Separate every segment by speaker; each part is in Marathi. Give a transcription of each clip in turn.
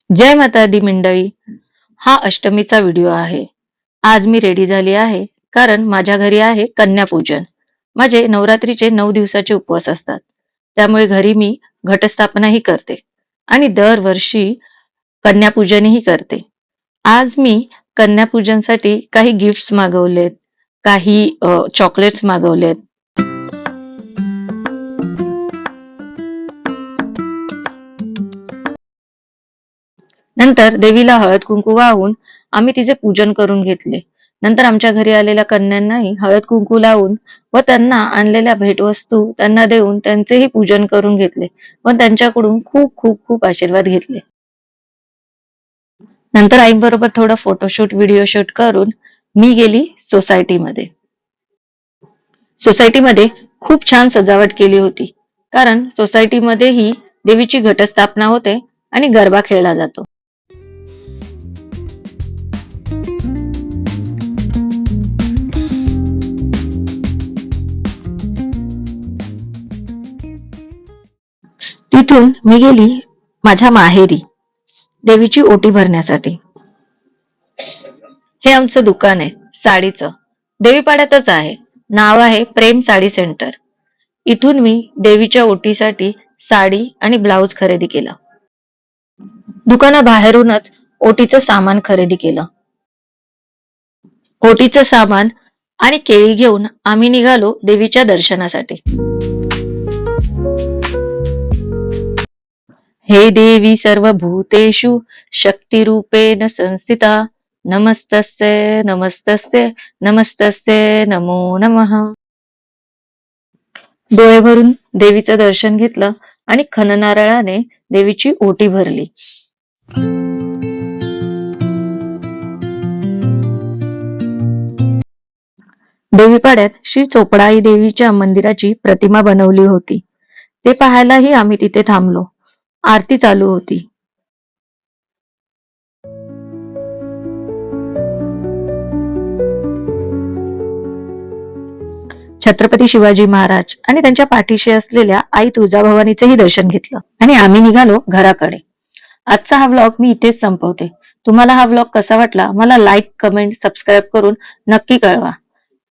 Speaker 1: जय माता दी मंडळी. हा अष्टमीचा व्हिडिओ आहे. आज मी रेडी झाली आहे कारण माझ्या घरी आहे कन्यापूजन. माझे नवरात्रीचे 9 दिवसाचे उपवास असतात. त्यामुळे घरी मी घटस्थापनाही करते आणि दरवर्षी कन्यापूजनही करते. आज मी कन्यापूजनसाठी काही गिफ्ट्स मागवलेत, काही चॉकलेट्स मागवलेत. नंतर देवीला हळद कुंकू वाहून आम्ही तिचे पूजन करून घेतले. नंतर आमच्या घरी आलेल्या कन्यांनाही हळद कुंकू लावून व त्यांना आणलेल्या भेटवस्तू त्यांना देऊन त्यांचेही पूजन करून घेतले व त्यांच्याकडून खूप खूप खूप आशीर्वाद घेतले. नंतर आईबरोबर थोडं फोटोशूट व्हिडिओ शूट करून मी गेली सोसायटीमध्ये. सोसायटीमध्ये खूप छान सजावट केली होती कारण सोसायटीमध्येही देवीची घटस्थापना होते आणि गरबा खेळला जातो. तिथून मी गेली माझ्या माहेरी देवीची ओटी भरण्यासाठी. हे आमचं दुकान आहे साडीचं, देवीपाड्यातच आहे. नाव आहे प्रेम साडी सेंटर. इथून मी देवीच्या ओटीसाठी साडी आणि ब्लाउज खरेदी केला. दुकानाबाहेरूनच ओटीचं सामान खरेदी केलं. ओटीचं सामान आणि केळी घेऊन आम्ही निघालो देवीच्या दर्शनासाठी. हे देवी सर्वभूतेषु शक्तिरूपेण संस्थिता नमस्तस्ये नमस्तस्ये नमस्तस्ये नमो नमः. डोळे भरून देवीचं दर्शन घेतलं आणि खणनारळाने देवीची ओटी भरली. देवीपाड्यात श्री चोपडाई देवीच्या मंदिराची प्रतिमा बनवली होती. ते पाहायलाही आम्ही तिथे थांबलो. आरती चालू होती. छत्रपती शिवाजी महाराज आणि त्यांच्या पाठीशी असलेल्या आई तुळजाभवानीचेही दर्शन घेतलं आणि आम्ही निघालो घराकडे. आजचा हा व्लॉग मी इथेच संपवते. तुम्हाला हा व्लॉग कसा वाटला मला लाईक, कमेंट, सबस्क्राईब करून नक्की कळवा.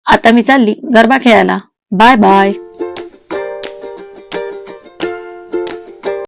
Speaker 1: आता मी चालली गरबा खेळायला. Bye bye.